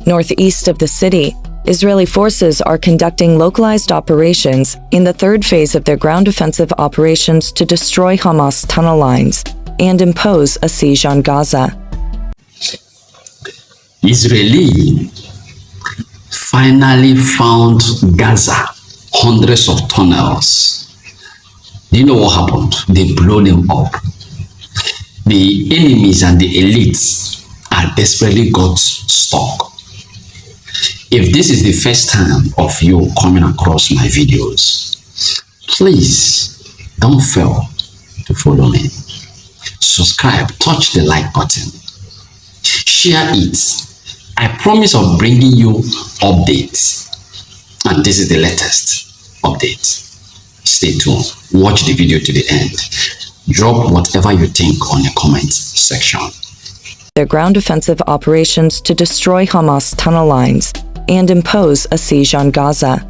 Northeast of the city, Israeli forces are conducting localized operations in the third phase of their ground offensive operations to destroy Hamas tunnel lines and impose a siege on Gaza. Israeli finally found Gaza, hundreds of tunnels. Do you know what happened? They blew them up. The enemies and the elites are desperately got stuck. If this is the first time of you coming across my videos, please don't fail to follow me. Subscribe, touch the like button, share it. I promise of bringing you updates, and this is the latest update. Stay tuned, watch the video to the end. Drop whatever you think on the comment section. Their ground offensive operations to destroy Hamas tunnel lines and impose a siege on Gaza.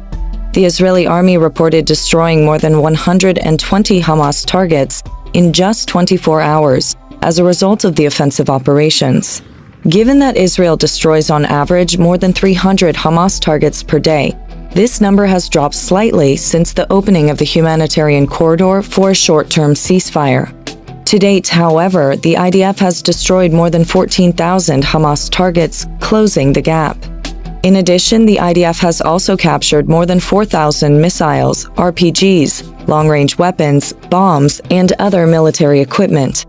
The Israeli army reported destroying more than 120 Hamas targets in just 24 hours as a result of the offensive operations. Given that Israel destroys on average more than 300 Hamas targets per day, this number has dropped slightly since the opening of the humanitarian corridor for a short-term ceasefire. To date, however, the IDF has destroyed more than 14,000 Hamas targets, closing the gap. In addition, the IDF has also captured more than 4,000 missiles, RPGs, long-range weapons, bombs, and other military equipment.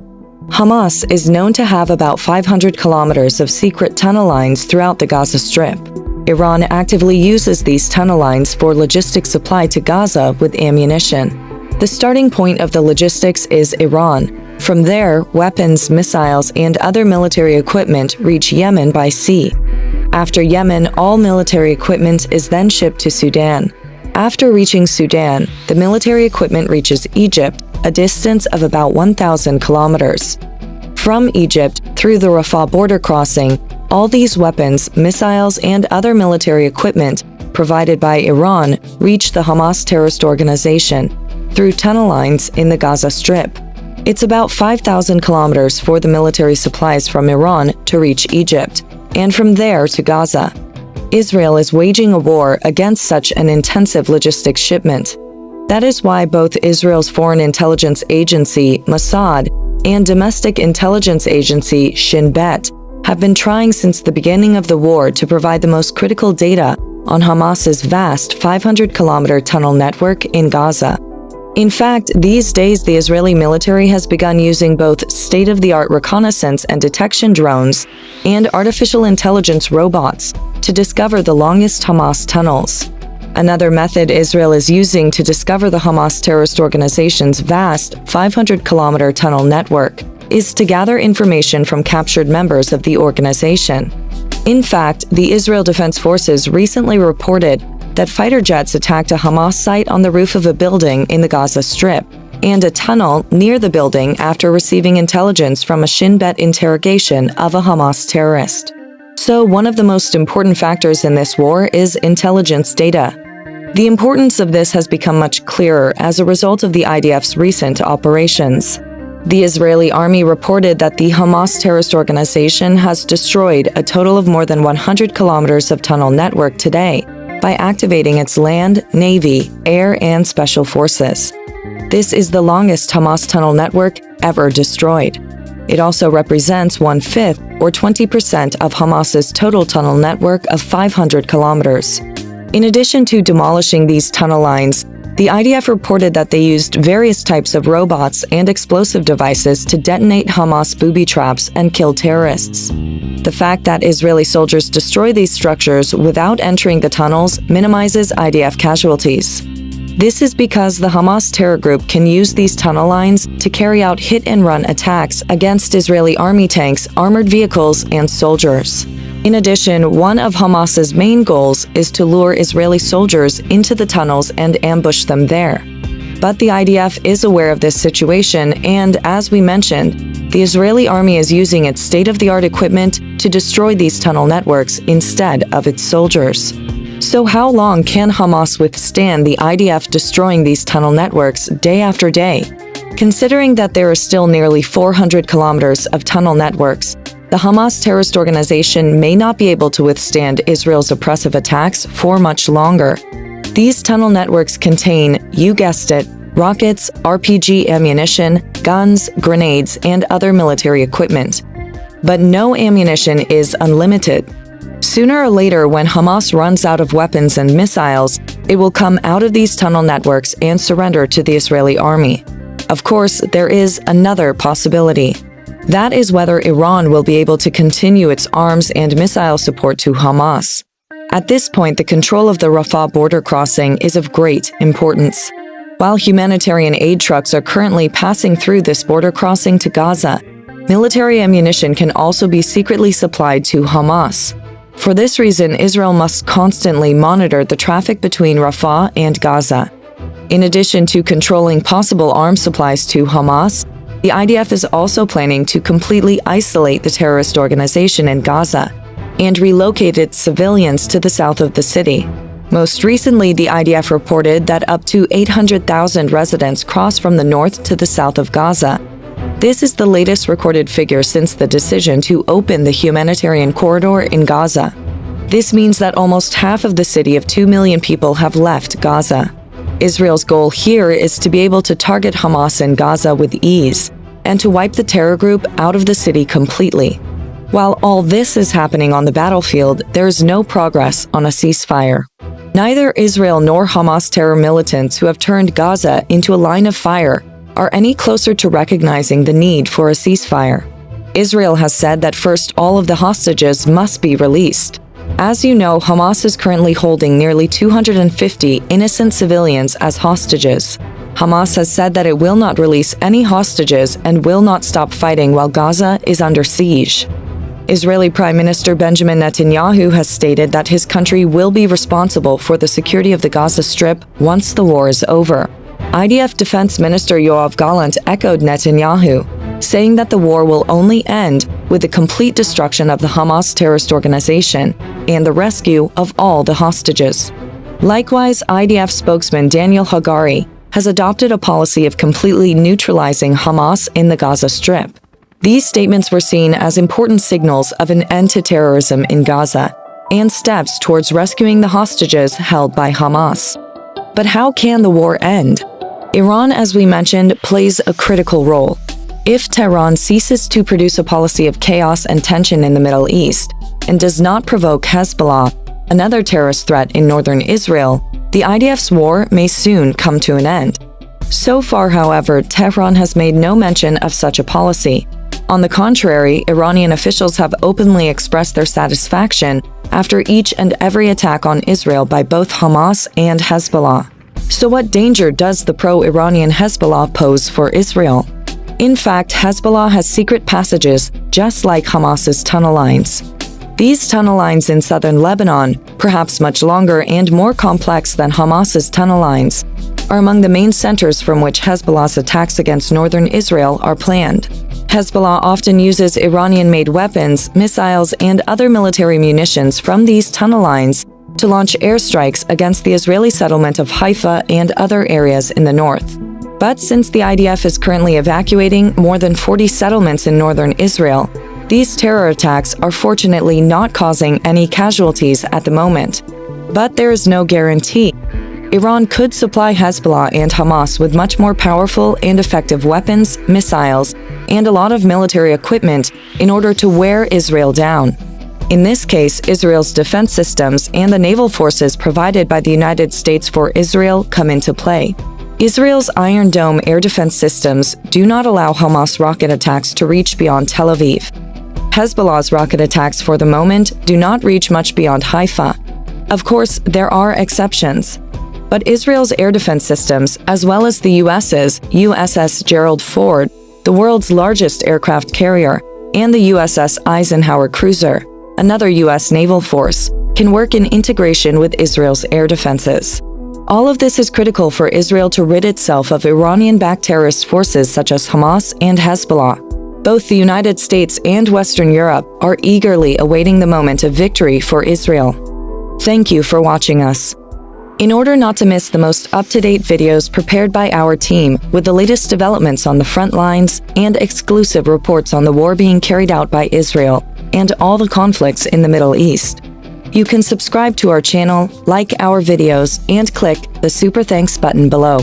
Hamas is known to have about 500 kilometers of secret tunnel lines throughout the Gaza Strip. Iran actively uses these tunnel lines for logistics supply to Gaza with ammunition. The starting point of the logistics is Iran. From there, weapons, missiles, and other military equipment reach Yemen by sea. After Yemen, all military equipment is then shipped to Sudan. After reaching Sudan, the military equipment reaches Egypt, a distance of about 1,000 kilometers. From Egypt, through the Rafah border crossing, all these weapons, missiles, and other military equipment provided by Iran reach the Hamas terrorist organization through tunnel lines in the Gaza Strip. It's about 5,000 kilometers for the military supplies from Iran to reach Egypt, and from there to Gaza. Israel is waging a war against such an intensive logistics shipment. That is why both Israel's foreign intelligence agency, Mossad, and domestic intelligence agency, Shin Bet, have been trying since the beginning of the war to provide the most critical data on Hamas's vast 500-kilometer tunnel network in Gaza. In fact, these days the Israeli military has begun using both state-of-the-art reconnaissance and detection drones and artificial intelligence robots to discover the longest Hamas tunnels. Another method Israel is using to discover the Hamas terrorist organization's vast 500-kilometer tunnel network is to gather information from captured members of the organization. In fact, the Israel Defense Forces recently reported that fighter jets attacked a Hamas site on the roof of a building in the Gaza Strip and a tunnel near the building after receiving intelligence from a Shin Bet interrogation of a Hamas terrorist. So one of the most important factors in this war is intelligence data. The importance of this has become much clearer as a result of the IDF's recent operations. The Israeli army reported that the Hamas terrorist organization has destroyed a total of more than 100 kilometers of tunnel network today by activating its land, navy, air, and special forces. This is the longest Hamas tunnel network ever destroyed. It also represents 1/5 or 20% of Hamas's total tunnel network of 500 kilometers. In addition to demolishing these tunnel lines, the IDF reported that they used various types of robots and explosive devices to detonate Hamas booby traps and kill terrorists. The fact that Israeli soldiers destroy these structures without entering the tunnels minimizes IDF casualties. This is because the Hamas terror group can use these tunnel lines to carry out hit-and-run attacks against Israeli army tanks, armored vehicles, and soldiers. In addition, one of Hamas's main goals is to lure Israeli soldiers into the tunnels and ambush them there. But the IDF is aware of this situation, and as we mentioned, the Israeli army is using its state-of-the-art equipment to destroy these tunnel networks instead of its soldiers. So how long can Hamas withstand the IDF destroying these tunnel networks day after day? Considering that there are still nearly 400 kilometers of tunnel networks, The Hamas terrorist organization may not be able to withstand Israel's oppressive attacks for much longer. These tunnel networks contain, you guessed it, rockets, RPG ammunition, guns, grenades, and other military equipment. But no ammunition is unlimited. Sooner or later, when Hamas runs out of weapons and missiles, it will come out of these tunnel networks and surrender to the Israeli army. Of course, there is another possibility. That is whether Iran will be able to continue its arms and missile support to Hamas. At this point, the control of the Rafah border crossing is of great importance. While humanitarian aid trucks are currently passing through this border crossing to Gaza, military ammunition can also be secretly supplied to Hamas. For this reason, Israel must constantly monitor the traffic between Rafah and Gaza. In addition to controlling possible arms supplies to Hamas, the IDF is also planning to completely isolate the terrorist organization in Gaza and relocate its civilians to the south of the city. Most recently, the IDF reported that up to 800,000 residents crossed from the north to the south of Gaza. This is the latest recorded figure since the decision to open the humanitarian corridor in Gaza. This means that almost half of the city of 2 million people have left Gaza. Israel's goal here is to be able to target Hamas in Gaza with ease and to wipe the terror group out of the city completely. While all this is happening on the battlefield, there is no progress on a ceasefire. Neither Israel nor Hamas terror militants who have turned Gaza into a line of fire are any closer to recognizing the need for a ceasefire. Israel has said that first all of the hostages must be released. As you know, Hamas is currently holding nearly 250 innocent civilians as hostages. Hamas has said that it will not release any hostages and will not stop fighting while Gaza is under siege. Israeli Prime Minister Benjamin Netanyahu has stated that his country will be responsible for the security of the Gaza Strip once the war is over. IDF Defense Minister Yoav Gallant echoed Netanyahu, saying that the war will only end with the complete destruction of the Hamas terrorist organization and the rescue of all the hostages. Likewise, IDF spokesman Daniel Hagari has adopted a policy of completely neutralizing Hamas in the Gaza Strip. These statements were seen as important signals of an end to terrorism in Gaza and steps towards rescuing the hostages held by Hamas. But how can the war end? Iran, as we mentioned, plays a critical role. If Tehran ceases to produce a policy of chaos and tension in the Middle East and does not provoke Hezbollah, another terrorist threat in northern Israel, the IDF's war may soon come to an end. So far, however, Tehran has made no mention of such a policy. On the contrary, Iranian officials have openly expressed their satisfaction after each and every attack on Israel by both Hamas and Hezbollah. So what danger does the pro-Iranian Hezbollah pose for Israel? In fact, Hezbollah has secret passages just like Hamas's tunnel lines. These tunnel lines in southern Lebanon, perhaps much longer and more complex than Hamas's tunnel lines, are among the main centers from which Hezbollah's attacks against northern Israel are planned. Hezbollah often uses Iranian-made weapons, missiles, and other military munitions from these tunnel lines to launch airstrikes against the Israeli settlement of Haifa and other areas in the north. But since the IDF is currently evacuating more than 40 settlements in northern Israel, these terror attacks are fortunately not causing any casualties at the moment. But there is no guarantee. Iran could supply Hezbollah and Hamas with much more powerful and effective weapons, missiles, and a lot of military equipment in order to wear Israel down. In this case, Israel's defense systems and the naval forces provided by the United States for Israel come into play. Israel's Iron Dome air defense systems do not allow Hamas rocket attacks to reach beyond Tel Aviv. Hezbollah's rocket attacks for the moment do not reach much beyond Haifa. Of course, there are exceptions. But Israel's air defense systems, as well as the US's USS Gerald Ford, the world's largest aircraft carrier, and the USS Eisenhower cruiser, another U.S. naval force, can work in integration with Israel's air defenses. All of this is critical for Israel to rid itself of Iranian-backed terrorist forces such as Hamas and Hezbollah. Both the United States and Western Europe are eagerly awaiting the moment of victory for Israel. Thank you for watching us. In order not to miss the most up-to-date videos prepared by our team with the latest developments on the front lines and exclusive reports on the war being carried out by Israel and all the conflicts in the Middle East, you can subscribe to our channel, like our videos, and click the Super Thanks button below.